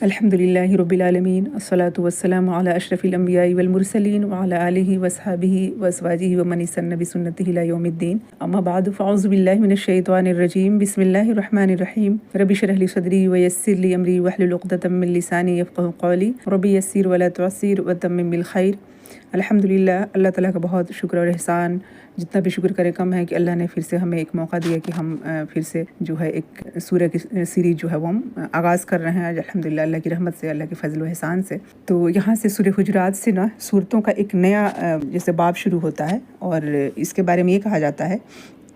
الحمدللہ رب العالمین الصلاۃ والسلام علی اشرف الانبیاء والمرسلین وعلی آلہ وصحبہ وازواجہ ومن استنى بسنتہ الی یوم الدین، اما بعد فاعوذ باللہ من الشیطان الرجیم، بسم اللہ الرحمن الرحیم، رب اشرح لی صدری ویسر لی امری واحلل عقدۃ من لسانی یفقہوا قولی، رب یسر ولا تعسر وتمم بالخیر۔ الحمدللہ، اللہ تعالیٰ کا بہت شکر اور احسان، جتنا بھی شکر کرے کم ہے کہ اللہ نے پھر سے ہمیں ایک موقع دیا کہ ہم پھر سے جو ہے ایک سورہ کی سیریز جو ہے وہ ہم آغاز کر رہے ہیں آج الحمدللہ، اللہ کی رحمت سے، اللہ کے فضل و احسان سے۔ تو یہاں سے سورہ حجرات سے نا صورتوں کا ایک نیا جیسے باب شروع ہوتا ہے، اور اس کے بارے میں یہ کہا جاتا ہے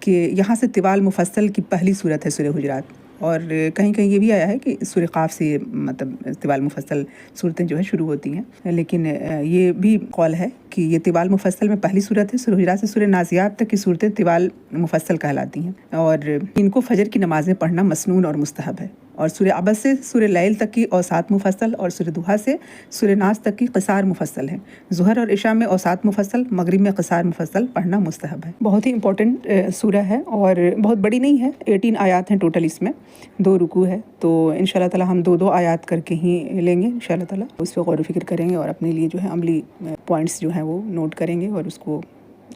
کہ یہاں سے طوال مفصل کی پہلی صورت ہے سورہ حجرات، اور کہیں کہیں یہ بھی آیا ہے کہ سورہ قاف سے یہ مطلب طوال مفصل صورتیں جو ہے شروع ہوتی ہیں، لیکن یہ بھی قول ہے کہ یہ طوال مفصل میں پہلی صورت ہے۔ سورہ حجرات سے سورہ نازعات تک کی صورتیں طوال مفصل کہلاتی ہیں، اور ان کو فجر کی نمازیں پڑھنا مسنون اور مستحب ہے۔ اور سورہ عبس سے سورہ لیل تک کی اوساط مفصل، اور سورہ دوحہ سے سورہ ناس تک کی قصار مفصل ہے۔ ظہر اور عشاء میں اوساط مفصل، مغرب میں قصار مفصل پڑھنا مستحب ہے۔ بہت ہی امپورٹنٹ سورہ ہے، اور بہت بڑی نہیں ہے، 18 آیات ہیں ٹوٹل، اس میں 2 رکوع ہے، تو انشاءاللہ تعالی ہم 2 آیات کر کے ہی لیں گے انشاءاللہ تعالی، اس پہ غور و فکر کریں گے اور اپنے لیے جو ہے عملی پوائنٹس جو ہیں وہ نوٹ کریں گے اور اس کو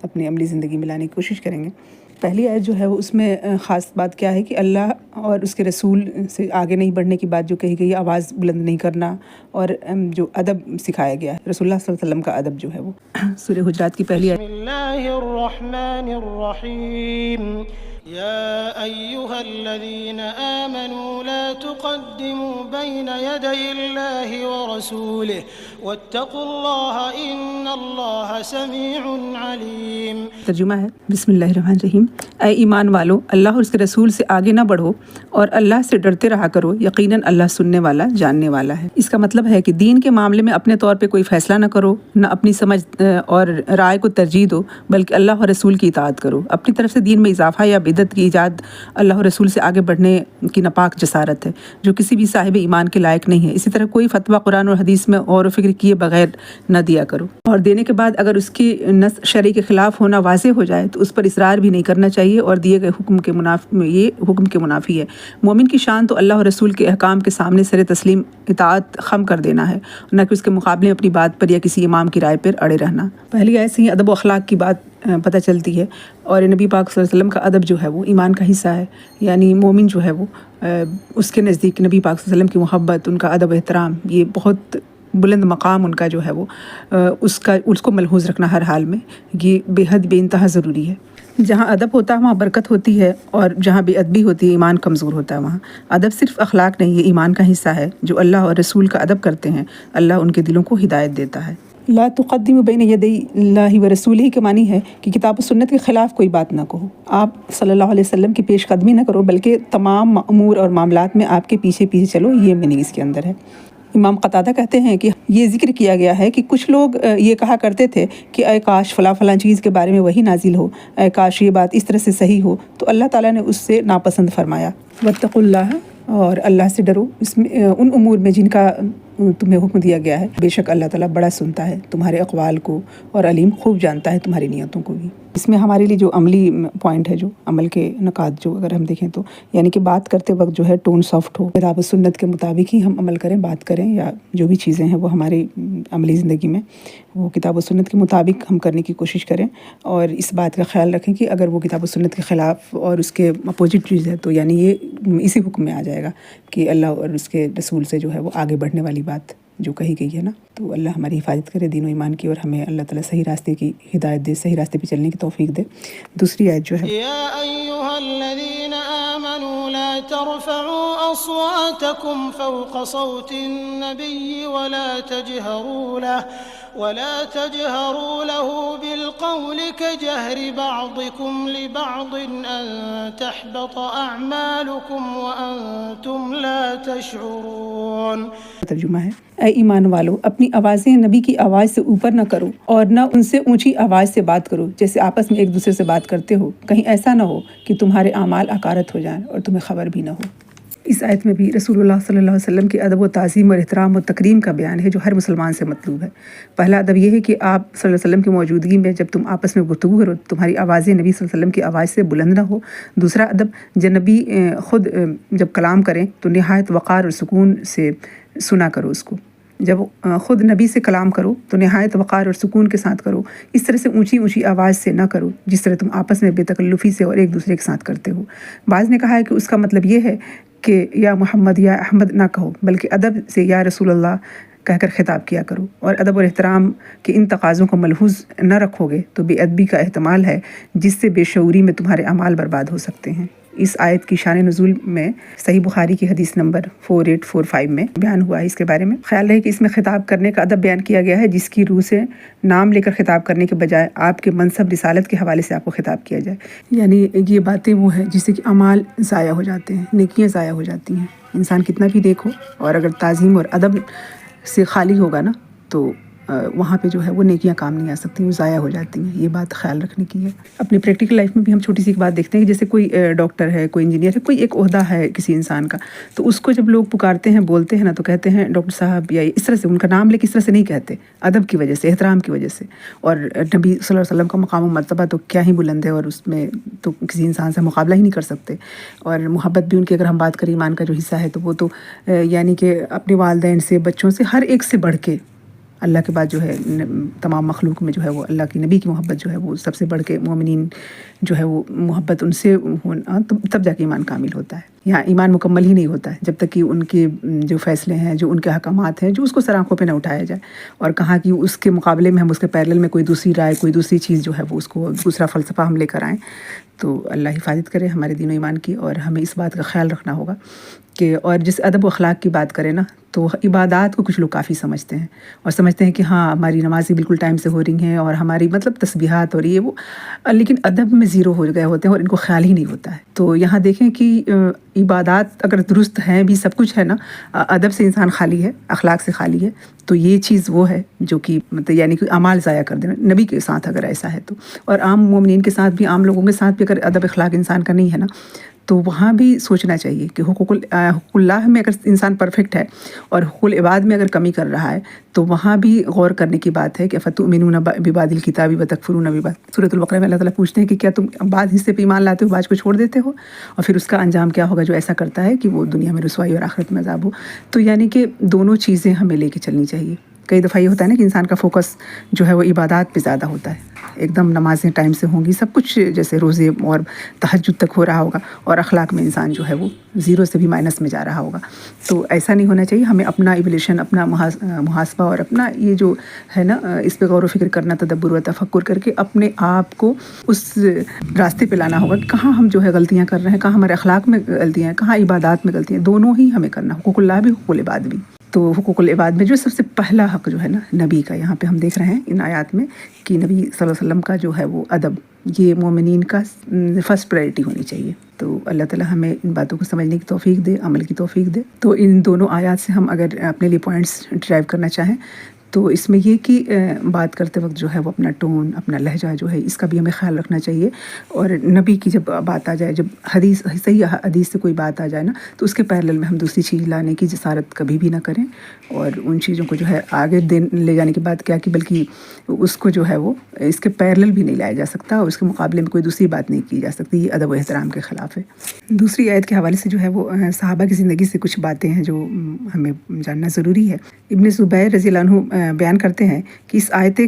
اپنی عملی زندگی میں لانے کی کوشش کریں گے۔ پہلی آیت جو ہے وہ اس میں خاص بات کیا ہے کہ اللہ اور اس کے رسول سے آگے نہیں بڑھنے کی بات جو کہی گئی، آواز بلند نہیں کرنا، اور جو ادب سکھایا گیا ہے رسول اللہ صلی اللہ علیہ وسلم کا ادب جو ہے وہ۔ سورہ حجرات کی پہلی آیت، بسم اللہ الرحمن الرحیم، یا ایہا الذین آمنوا لا تقدموا بین یدی اللہ ورسولہ واتقوا اللہ ان اللہ سمیع علیم۔ ترجمہ ہے، بسم اللہ الرحمن الرحیم، اے ایمان والو، اللہ اور اس کے رسول سے آگے نہ بڑھو اور اللہ سے ڈرتے رہا کرو، یقیناً اللہ سننے والا جاننے والا ہے۔ اس کا مطلب ہے کہ دین کے معاملے میں اپنے طور پہ کوئی فیصلہ نہ کرو، نہ اپنی سمجھ اور رائے کو ترجیح دو، بلکہ اللہ اور رسول کی اطاعت کرو۔ اپنی طرف سے دین میں اضافہ یا بدعت کی ایجاد اللہ اور رسول سے آگے بڑھنے کی ناپاک جسارت ہے، جو کسی بھی صاحب ایمان کے لائق نہیں ہے۔ اسی طرح کوئی فتویٰ قرآن اور حدیث میں غور و فکر کیے بغیر نہ دیا کرو، اور دینے کے بعد اگر اس کی نص شرع کے خلاف ہونا واضح ہو جائے تو اس پر اصرار بھی نہیں کرنا چاہیے، اور دیے گئے حکم کے منافی ہے۔ مومن کی شان تو اللہ اور رسول کے احکام کے سامنے سر تسلیم اطاعت خم کر دینا ہے، نہ کہ اس کے مقابلے میں اپنی بات پر یا کسی امام کی رائے پر اڑے رہنا۔ پہلی آیت سے ہی ادب و اخلاق کی بات پتہ چلتی ہے، اور نبی پاک صلی اللہ علیہ وسلم کا ادب جو ہے وہ ایمان کا حصہ ہے، یعنی مومن جو ہے وہ اس کے نزدیک نبی پاک صلی اللہ علیہ وسلم کی محبت، ان کا ادب و احترام، یہ بہت بلند مقام ان کا جو ہے وہ اس کو ملحوظ رکھنا ہر حال میں، یہ بے حد بے انتہا ضروری ہے۔ جہاں ادب ہوتا ہے وہاں برکت ہوتی ہے، اور جہاں بے ادبی ہوتی ہے ایمان کمزور ہوتا ہے۔ وہاں ادب صرف اخلاق نہیں، یہ ایمان کا حصہ ہے۔ جو اللہ اور رسول کا ادب کرتے ہیں، اللہ ان کے دلوں کو ہدایت دیتا ہے۔ لا تقدموا بین یدی اللہ ورسولہ کے معنی ہے کہ کتاب و سنت کے خلاف کوئی بات نہ کہو، آپ صلی اللہ علیہ وسلم کی پیش قدمی نہ کرو، بلکہ تمام امور اور معاملات میں آپ کے پیچھے پیچھے چلو، یہ میننگ اس کے اندر ہے۔ امام قتادہ کہتے ہیں کہ یہ ذکر کیا گیا ہے کہ کچھ لوگ یہ کہا کرتے تھے کہ اے کاش فلاں چیز کے بارے میں وحی نازل ہو، اے کاش یہ بات اس طرح سے صحیح ہو، تو اللہ تعالیٰ نے اس سے ناپسند فرمایا، واتقوا اللہ، اور اللہ سے ڈرو اس میں ان امور میں جن کا تمہیں حکم دیا گیا ہے، بے شک اللہ تعالیٰ بڑا سنتا ہے تمہارے اقوال کو، اور علیم خوب جانتا ہے تمہاری نیتوں کو بھی۔ اس میں ہمارے لیے جو عملی پوائنٹ ہے، جو عمل کے نکات جو اگر ہم دیکھیں تو، یعنی کہ بات کرتے وقت جو ہے ٹون سافٹ ہو، کتاب و سنت کے مطابق ہی ہم عمل کریں، بات کریں، یا جو بھی چیزیں ہیں وہ ہماری عملی زندگی میں وہ کتاب و سنت کے مطابق ہم کرنے کی کوشش کریں، اور اس بات کا خیال رکھیں کہ اگر وہ کتاب و سنت کے خلاف اور اس کے اپوزٹ چیز ہے تو یعنی یہ اسی حکم میں آ جائے گا کہ اللہ اور اس کے رسول سے جو ہے وہ آگے بڑھنے والی بات جو کہی گئی ہے نا۔ تو اللہ ہماری حفاظت کرے دین و ایمان کی، اور ہمیں اللہ تعالیٰ صحیح راستے کی ہدایت دے، صحیح راستے پہ چلنے کی توفیق دے۔ دوسری آیت جو ہے، یا ایہا الذین آمنوا لا ترفعوا اصواتکم فوق صوت النبی ولا تجهروا له بالقول كجهر بعضكم لبعض أن تحبط أعمالكم وأنتم لا تشعرون۔ ترجمہ ہے، اے ایمان والو، اپنی آوازیں نبی کی آواز سے اوپر نہ کرو، اور نہ ان سے اونچی آواز سے بات کرو جیسے آپس میں ایک دوسرے سے بات کرتے ہو، کہیں ایسا نہ ہو کہ تمہارے اعمال اکارت ہو جائیں اور تمہیں خبر بھی نہ ہو۔ اس آیت میں بھی رسول اللہ صلی اللہ علیہ وسلم کے ادب و تعظیم اور احترام و تکریم کا بیان ہے جو ہر مسلمان سے مطلوب ہے۔ پہلا ادب یہ ہے کہ آپ صلی اللہ علیہ وسلم کی موجودگی میں جب تم آپس میں گفتگو کرو تمہاری آوازیں نبی صلی اللہ علیہ وسلم کی آواز سے بلند نہ ہو۔ دوسرا ادب جب نبی خود جب کلام کریں تو نہایت وقار اور سکون سے سنا کرو اس کو۔ جب خود نبی سے کلام کرو تو نہایت وقار اور سکون کے ساتھ کرو، اس طرح سے اونچی اونچی آواز سے نہ کرو جس طرح تم آپس میں بے تکلفی سے اور ایک دوسرے کے ساتھ کرتے ہو۔ بعض نے کہا ہے کہ اس کا مطلب یہ ہے کہ یا محمد یا احمد نہ کہو، بلکہ ادب سے یا رسول اللہ کہہ کر خطاب کیا کرو، اور ادب اور احترام کے ان تقاضوں کو ملحوظ نہ رکھو گے تو بے ادبی کا احتمال ہے جس سے بے شعوری میں تمہارے اعمال برباد ہو سکتے ہیں۔ اس آیت کی شان نزول میں صحیح بخاری کی حدیث نمبر 4845 میں بیان ہوا ہے۔ اس کے بارے میں خیال ہے کہ اس میں خطاب کرنے کا ادب بیان کیا گیا ہے جس کی روح سے نام لے کر خطاب کرنے کے بجائے آپ کے منصب رسالت کے حوالے سے آپ کو خطاب کیا جائے، یعنی یہ باتیں وہ ہیں جس سے کہ اعمال ضائع ہو جاتے ہیں، نیکیاں ضائع ہو جاتی ہیں۔ انسان کتنا بھی نیک ہو اور اگر تعظیم اور ادب سے خالی ہوگا نا تو وہاں پہ جو ہے وہ نیکیاں کام نہیں آ سکتی، وہ ضائع ہو جاتی ہیں۔ یہ بات خیال رکھنے کی ہے۔ اپنی پریکٹیکل لائف میں بھی ہم چھوٹی سی ایک بات دیکھتے ہیں کہ جیسے کوئی ڈاکٹر ہے، کوئی انجینئر ہے، کوئی ایک عہدہ ہے کسی انسان کا، تو اس کو جب لوگ پکارتے ہیں بولتے ہیں نا تو کہتے ہیں ڈاکٹر صاحب، یا اس طرح سے ان کا نام لے کے اس طرح سے نہیں کہتے، ادب کی وجہ سے، احترام کی وجہ سے۔ اور نبی صلی اللہ علیہ وسلم کا مقام و مرتبہ تو کیا ہی بلند ہے، اور اس میں تو کسی انسان سے مقابلہ ہی نہیں کر سکتے۔ اور محبت بھی ان کی اگر ہم بات کریں ایمان کا جو حصہ ہے تو وہ تو یعنی کہ اپنے والدین سے، بچوں سے، ہر ایک سے بڑھ کے اللہ کے بعد جو ہے تمام مخلوق میں جو ہے وہ اللہ کی نبی کی محبت جو ہے وہ سب سے بڑھ کے، مومنین جو ہے وہ محبت ان سے ہونا تب جا کے ایمان کامل ہوتا ہے۔ یہاں ایمان مکمل ہی نہیں ہوتا ہے جب تک کہ ان کے جو فیصلے ہیں، جو ان کے احکامات ہیں، جو اس کو سر آنکھوں پہ نہ اٹھایا جائے، اور کہاں کہ اس کے مقابلے میں ہم اس کے پیرلل میں کوئی دوسری رائے، کوئی دوسری چیز جو ہے وہ اس کو دوسرا فلسفہ ہم لے کر آئیں، تو اللہ حفاظت کرے ہمارے دین و ایمان کی۔ اور ہمیں اس بات کا خیال رکھنا ہوگا کہ اور جس ادب و اخلاق کی بات کریں نا تو عبادات کو کچھ لوگ کافی سمجھتے ہیں، اور سمجھتے ہیں کہ ہاں ہماری نمازیں بالکل ٹائم سے ہو رہی ہیں اور ہماری مطلب تسبیحات اور یہ وہ، لیکن ادب میں زیرو ہو گئے ہوتے ہیں اور ان کو خیال ہی نہیں ہوتا ہے۔ تو یہاں دیکھیں کہ عبادات اگر درست ہیں بھی، سب کچھ ہے نا، ادب سے انسان خالی ہے، اخلاق سے خالی ہے، تو یہ چیز وہ ہے جو کہ مطلب یعنی کہ اعمال ضائع کر دینا نبی کے ساتھ اگر ایسا ہے تو، اور عام مومنین کے ساتھ بھی، عام لوگوں کے ساتھ بھی اگر ادب اخلاق انسان کا نہیں ہے نا تو وہاں بھی سوچنا چاہیے کہ حقوق اللہ میں اگر انسان پرفیکٹ ہے اور حقوق العباد میں اگر کمی کر رہا ہے تو وہاں بھی غور کرنے کی بات ہے کہ فتؤمنون ببعض الکتاب وتکفرون ببعض۔ سورۃ البقرہ میں اللہ تعالیٰ پوچھتے ہیں کہ کیا تم بعض حصے پہ ایمان لاتے ہو، بعض کو چھوڑ دیتے ہو، اور پھر اس کا انجام کیا ہوگا جو ایسا کرتا ہے کہ وہ دنیا میں رسوائی اور آخرت میں عذاب ہو۔ تو یعنی کہ دونوں چیزیں ہمیں لے کے چلنی چاہیے۔ کئی دفعہ یہ ہوتا ہے نا کہ انسان کا فوکس جو ہے وہ عبادات پہ زیادہ ہوتا ہے، ایک دم نمازیں ٹائم سے ہوں گی، سب کچھ جیسے روزے اور تہجد تک ہو رہا ہوگا، اور اخلاق میں انسان جو ہے وہ زیرو سے بھی مائنس میں جا رہا ہوگا۔ تو ایسا نہیں ہونا چاہیے۔ ہمیں اپنا ایولیوشن، اپنا محاسبہ اور اپنا یہ جو ہے نا اس پہ غور و فکر کرنا، تدبر و تفکر کر کے اپنے آپ کو اس راستے پہ لانا ہوگا کہ کہاں ہم جو ہے غلطیاں کر رہے ہیں، کہاں ہمارے اخلاق میں غلطیاں ہیں، کہاں عبادات میں غلطیاں ہیں۔ دونوں ہی ہمیں کرنا، حقوق اللہ بھی، حقوق العباد بھی۔ تو حقوق العباد میں جو سب سے پہلا حق جو ہے نا نبی کا، یہاں پہ ہم دیکھ رہے ہیں ان آیات میں کہ نبی صلی اللہ علیہ وسلم کا جو ہے وہ ادب، یہ مومنین کا فرسٹ پرائرٹی ہونی چاہیے۔ تو اللہ تعالیٰ ہمیں ان باتوں کو سمجھنے کی توفیق دے، عمل کی توفیق دے۔ تو ان دونوں آیات سے ہم اگر اپنے لیے پوائنٹس ڈرائیو کرنا چاہیں تو اس میں یہ کہ بات کرتے وقت جو ہے وہ اپنا ٹون، اپنا لہجہ جو ہے اس کا بھی ہمیں خیال رکھنا چاہیے، اور نبی کی جب بات آ جائے، جب حدیث، صحیح حدیث سے کوئی بات آ جائے نا تو اس کے پیرلل میں ہم دوسری چیز لانے کی جسارت کبھی بھی نہ کریں، اور ان چیزوں کو جو ہے آگے لے جانے کے بعد کیا کہ بلکہ اس کو جو ہے وہ اس کے پیرلل بھی نہیں لایا جا سکتا، اور اس کے مقابلے میں کوئی دوسری بات نہیں کی جا سکتی۔ یہ ادب و احترام کے خلاف ہے۔ دوسری آیت کے حوالے سے جو ہے وہ صحابہ کی زندگی سے کچھ باتیں ہیں جو ہمیں جاننا ضروری ہے۔ ابن زبیر رضی اللہ عنہ بیان کرتے ہیں کہ اس آیت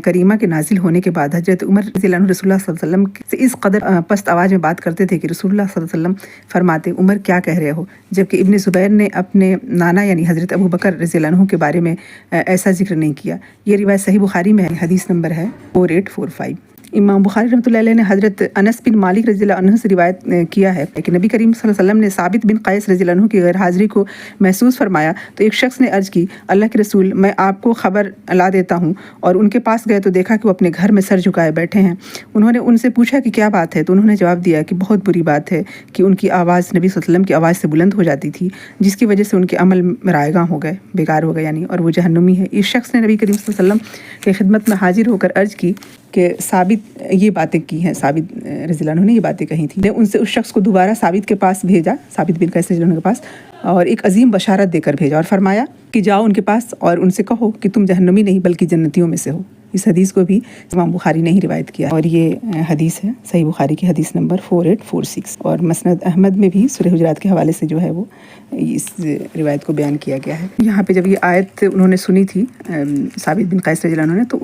کریمہ کے نازل ہونے کے بعد حضرت عمر رضی اللہ عنہ رسول اللہ صلی اللہ علیہ وسلم سے اس قدر پست آواز میں بات کرتے تھے کہ رسول اللہ صلی اللہ علیہ وسلم فرماتے، عمر کیا کہہ رہے ہو، جبکہ ابن زبیر نے اپنے نانا یعنی حضرت ابو بکر رضی اللہ عنہ کے بارے میں ایسا ذکر نہیں کیا۔ یہ روایت صحیح بخاری میں ہے، حدیث نمبر ہے 4845۔ امام بخاری رحمۃ اللہ علیہ نے حضرت انس بن مالک رضی اللہ عنہ سے روایت کیا ہے کہ نبی کریم صلی اللہ علیہ وسلم نے ثابت بن قیس رضی اللہ عنہ کی غیر حاضری کو محسوس فرمایا تو ایک شخص نے عرض کی، اللہ کے رسول، میں آپ کو خبر لا دیتا ہوں، اور ان کے پاس گئے تو دیکھا کہ وہ اپنے گھر میں سر جھکائے بیٹھے ہیں۔ انہوں نے ان سے پوچھا کہ کیا بات ہے، تو انہوں نے جواب دیا کہ بہت بری بات ہے کہ ان کی آواز نبی صلی اللہ علیہ وسلم کی آواز سے بلند ہو جاتی تھی، جس کی وجہ سے ان کے عمل رائیگاں ہو گئے، بیکار ہو گئے یعنی، اور وہ جہنمی ہے۔ اس شخص نے نبی کریم صلی اللہ علیہ وسلم کی خدمت میں حاضر ہو کر عرض کی کہ ثابت یہ باتیں کی ہیں، ثابت رضی اللہ عنہ نے یہ باتیں کہی تھیں، نے ان سے اس شخص کو دوبارہ ثابت کے پاس بھیجا، ثابت بن قیس رضی اللہ عنہ کے پاس، اور ایک عظیم بشارت دے کر بھیجا اور فرمایا کہ جاؤ ان کے پاس اور ان سے کہو کہ تم جہنمی نہیں بلکہ جنتیوں میں سے ہو۔ اس حدیث کو بھی امام بخاری نے ہی روایت کیا، اور یہ حدیث ہے صحیح بخاری کی حدیث نمبر 4846، اور مسند احمد میں بھی سورہ حجرات کے حوالے سے جو ہے وہ اس روایت کو بیان کیا گیا ہے۔ یہاں پہ جب یہ آیت انہوں نے سنی تھی ثابت بن قیس رضی اللہ عنہ نے، تو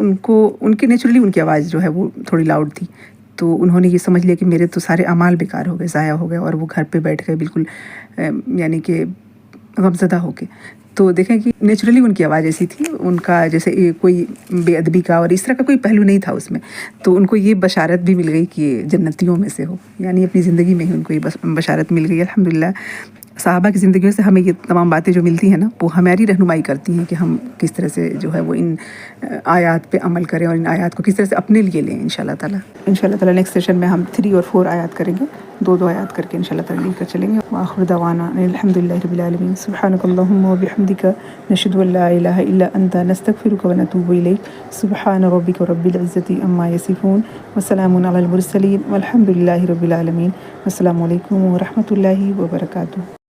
ان کی نیچرلی ان کی آواز جو ہے وہ تھوڑی لاؤڈ تھی، تو انہوں نے یہ سمجھ لیا کہ میرے تو سارے اعمال بیکار ہو گئے، ضائع ہو گئے، اور وہ گھر پہ بیٹھ گئے بالکل یعنی کہ غمزدہ ہو کے۔ تو دیکھیں کہ نیچرلی ان کی آواز ایسی تھی، ان کا جیسے کوئی بے ادبی کا اور اس طرح کا کوئی پہلو نہیں تھا اس میں، تو ان کو یہ بشارت بھی مل گئی کہ جنتیوں میں سے ہو، یعنی اپنی زندگی میں ہی ان کو یہ بشارت مل گئی۔ الحمدللہ صحابہ کی زندگیوں سے ہمیں یہ تمام باتیں جو ملتی ہیں نا، وہ ہماری رہنمائی کرتی ہیں کہ ہم کس طرح سے جو ہے وہ ان آیات پہ عمل کریں اور ان آیات کو کس طرح سے اپنے لیے لیں انشاءاللہ تعالیٰ نیکسٹ سیشن میں ہم 3 اور 4 آیات کریں گے، 2 آیات کر کے انشاءاللہ تعالیٰ لے کر چلیں گے۔ وآخر دعوانا الحمدللہ رب العالمین، سبحانک اللہم وبحمدک، نشہد ان لا الہ الا انت، نستغفرک ونتوب الیک، سبحان ربک رب العزۃ عما یصفون، وسلام علی المرسلین، والحمدللہ رب العالمین۔ السلام علیکم ورحمۃ اللہ وبرکاتہ۔